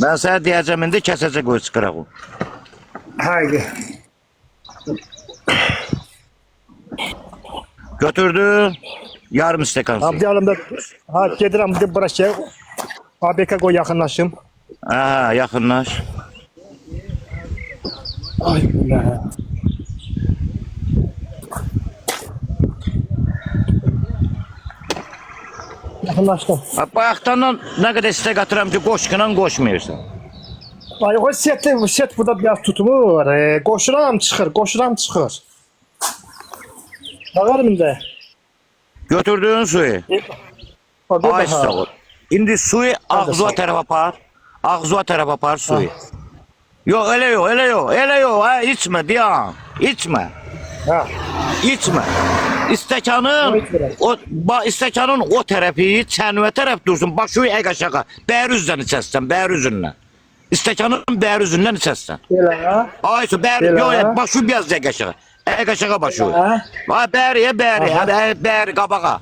Ben sana diyeceğim indi kesecek o ıskırağı. Haydi. Götürdü. Yarım stekan su. Abdi alımda ha gedirəm bir bura şey. ABK koy yaxınlaşım. Aha yakınlaş. Ay billah. Yaxınlaşdım. Bayaqdan ne kadar istek atıram ki koşkunan koşmuyorsan. Ay o set burada biraz tutulur. Qoşuram çıxır. Bağırım indi. Götürdüğün suyu. Ay sağ ol. İndi suyu ağzına tərəf apar. Ağzına tərəf apar suyu. Yok öyle yok. Ha, içme diyan. İçme. Ha. İçme. İstekanın o tərəfi, çənvə tərəf dursun. Bak şu eg aşağı. Bəyər üzdən içəsən, bəyər üzündən. İstekanın bəyər üzündən içəsən. Belə. Ay su bəyər, yok bak şu biraz eg aşağı. Eg aşağı bak şu. Ha bəyər, hadi bəyər qabağa.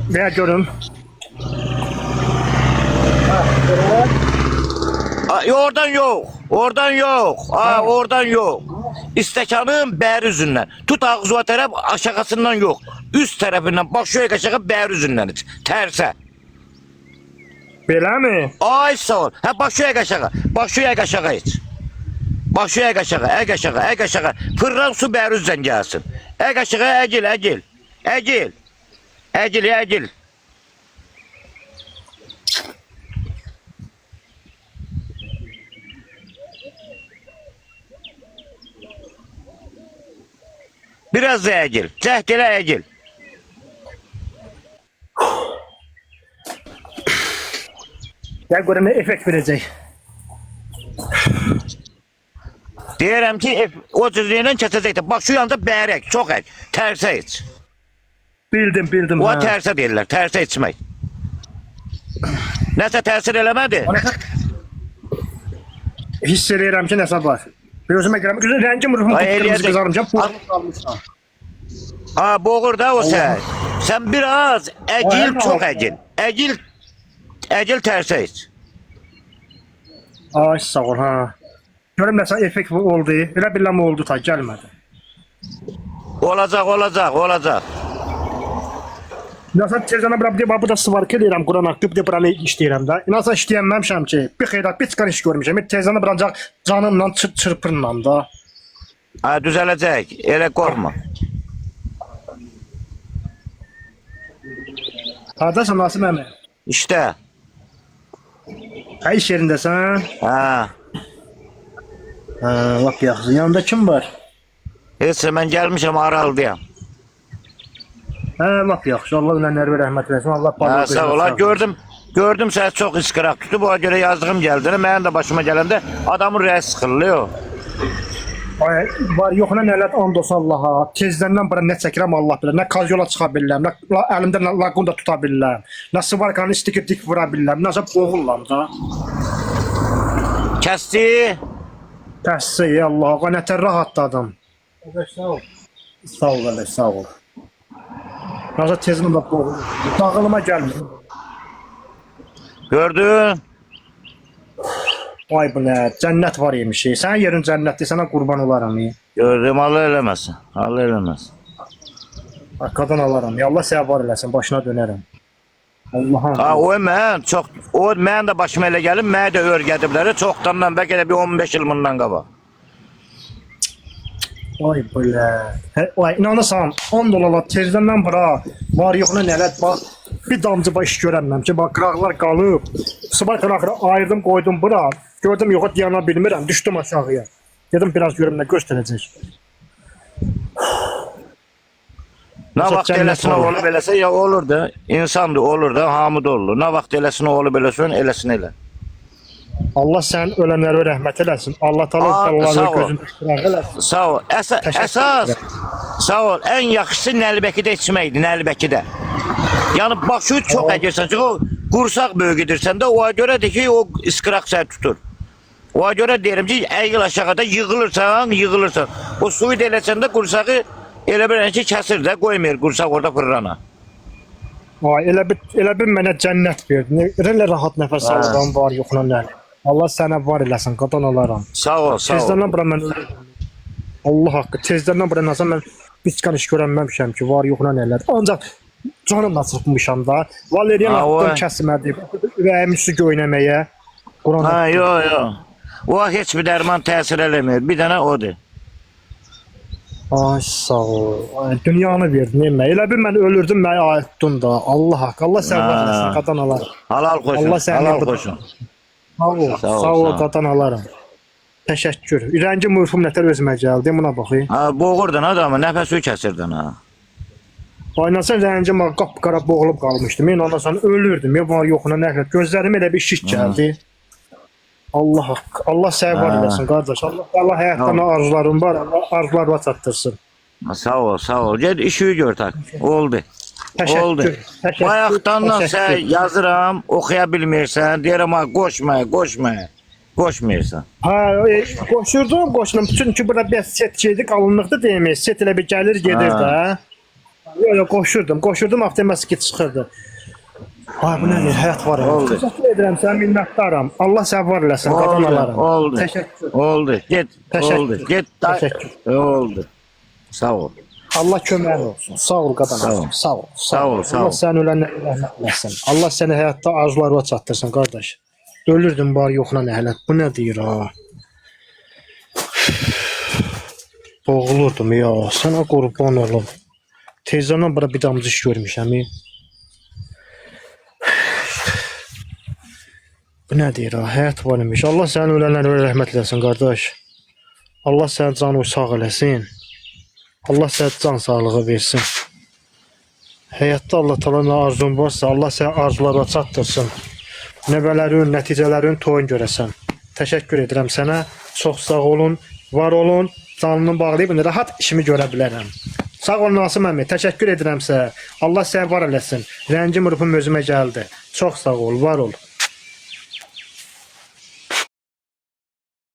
Ver görüm. Oradan yok. Oradan yok. İstekanın bəyər üzündən. Tut ağzına tərəf aşağısından yok. Üst tərəfindən bak şu eg aşağı bəyər üzündən iç. Tərsə. Belə mi? Ay sağ ol. Ha bak şu eg aşağı. Bak şu eg aşağı iç. Bak şu eg aşağı. Fırlan su bəyər üzdən gəlsin. Eg aşağı, Egil. Biraz da egil. Cəhd elə egil. Gel görüm efekt verecek. Deyirəm ki, o cüzlüylə keçəcəkdir. Bak şu yanda bərək, çox ək. Tərsə iç. Bildim. O tərsə deyirlər, tərsə içmək. Nəsə təsir eləmədi? Hiss edirəm ki nəsə var. Gözümə girəm. Gözüm rəngim ruhum qıpqırmızı qızarmışam. Ha boğur da o sən. Sən biraz əcil, çox əcil. Əcil tərsə iç. Ay sağ ol ha. Görüm nəsə effekt oldu. Elə biləm oldu ta gəlmədi. Olacaq. Nəsə tezənə bu da svark edirəm. Quran haqqı bir də buranı işləyirəm də. Nəsə işləyənməmişəm ki. Bir xeyrat bir çıxan iş görmüşəm. Tezənə burancaq canımla çırpırla da. Ha düzələcək. Elə qorxma. Hardasan Nasım əmi? İşte. Ha iş yerindəsən? Ha. Lap yaxşı. Yanında kim var? Heç mən gəlmişəm Araldıyam. Lap yaxşı. Allah ona nərvə rəhmət eləsin. Allah Ha sağ ol. Gördüm sən çox iskıraq tutub. Ona görə yazdığım gəldi. Mənim də başıma gələndə adamın rəyi sıxılıyor. Ay, var yoxuna nələr and olsun Allaha. Tezdəndən bura nə çəkirəm Allah bilər. Nə kazyola çıxa bilirəm, nə əlimdə laqunda tuta bilirəm. Nə svarkanı stiker dik vura bilirəm. Nəsə boğullam da. Kəsdi. Təhsiyə Allaha, nətər rahatladım. Sağ ol. Nəsə tezdən də boğulum. Dağılıma gəlmir. Gördün? Ay bu nə, cənnət var imiş. Sənin yerin cənnətdir, sənə qurban olaram. Gördüm, Allah eləməsin. Arkadan alaram. Ya Allah sənə var eləsin, başına dönərəm. Allah'ım. Ha o mən də başıma elə gəlib, mənə də öyrədiblər. Çoxdandan bəlkə də bir 15 il bundan qabaq. Ay belə. Ay inanırsan, 10 dollar tezdən bura var yoxuna nələr bax. Bir damcı baş görəmməm ki, bax qıraqlar qalıb. Sıbar qıraqları ayırdım, qoydum bura. Gördüm yox dayana bilmirəm, düşdüm aşağıya. Dedim biraz görüm nə göstərəcək. Nə vaxt eləsin olub eləsə ya olur da, insandır olur da, hamı da olur. Nə vaxt eləsin olub eləsin, eləsin elə. Allah sən ölənlərə rəhmət eləsin. Allah Taala onları gözündə qıraq eləsin. Sağ ol. Əsas sağ ol. Ən yaxşısı Nəlbəkidə içməkdir, Nəlbəkidə. Yəni başı çox əkirsən ki, o qursaq böyüdürsən də, ona görədir ki, o iskıraq səni tutur. Ona görə deyirəm ki, əyil aşağıda yığılırsan. O suyu da eləsən də qursağı elə bir ki, kəsir də, qoymur qursaq orada fırlana. Vay, elə bir mənə cənnət verdi. Elə rahat nəfəs alıram var yoxuna nələr. Allah sənə var eləsin, qadan olaram. Sağ ol, sağ ol. Tezdən bura mən Allah haqqı, tezdən bura nəsə mən heç qanış görənməmişəm ki, var yoxuna nələr. Ancaq canımla sıxmışam da. Valeriyan Ha, o- atdım kəsmədi. Ürəyim üstü göynəməyə. Quran Ha, yo. O heç bir dərman təsir eləmir. Bir dənə odur. Ay sağ ol. Ay, dünyanı verdin emə. Elə bil mən ölürdüm, mənə ayıtdın da. Allah haqqı, Allah sən var eləsin, qadan alaram. Halal qoşun, Allah səndən halal bu- qoşun. Sağ ol, Sağ ol, sağ ol, sağ ol. qadan alaram. Təşəkkür. Ürəncim mürfum nətər özümə gəldi, buna baxayım. Ha, boğurdun adamı, nəfəsi kəsirdin ha. Aynasan rəncim qapqara boğulub qalmışdım. Mən ondan sonra ölürdüm. Ya var yoxuna nəhlət. Gözlərim elə bir şiş gəldi. Allah haqqı. Allah səni var Ha. eləsin qardaş. Allah həyatdan arzularım var. Allah arzularına çatdırsın. Sağ ol, sağ ol. Ged işi gör tak. Oldu. Təşəkkür. Oldu. Təşəkkür. Bayaqdandan sən təşəkkür. yazıram, oxuya bilmirsən. Deyirəm ha, qoşma. Qoşmursan. Ha, qoşurdum. Çünki bura bir set şeydi, qalınlıqda demək. Set elə bir gəlir gedir Ha. də. Yox, qoşurdum, avtomatik çıxırdı. Ay bu nədir? Həyat var. Oldu. Təşəkkür edirəm, sən minnətdaram. Allah səni var eləsin, qadan alaram. Oldu. Təşəkkür. Oldu. Get. Təşəkkür. Oldu. Get. Təşəkkür. Oldu. Sağ ol. Allah köməyin olsun. Sağ ol qadan Sağ ol. alaram. Sağ ol. Sağ ol, sağ Allah ol. səni ölənlərə rəhmət eləsin. Allah səni həyatda arzularına çatdırsın, qardaş. Ölürdüm var yoxuna nəhlət. Bu nə deyir ha? Boğulurdum ya. Sənə qurban olum. Tezdən bura bir damcı iş görmüşəm. Bu nə deyir ha? Həyat var imiş. Allah sənin ölənlərə rəhmət eləsin, qardaş. Allah sənin canını sağ eləsin. Allah sənə can sağlığı versin. Həyatda Allah təala nə arzun varsa, Allah səni arzulara çatdırsın. Nəvələrin, nəticələrin toyun görəsən. Təşəkkür edirəm sənə. Çox sağ olun, var olun. Canını bağlayıb indi rahat işimi görə bilərəm. Sağ ol Nasım əmi, təşəkkür edirəm sənə. Allah səni var eləsin. Rəngim rüpüm özümə gəldi. Çox sağ ol, var ol.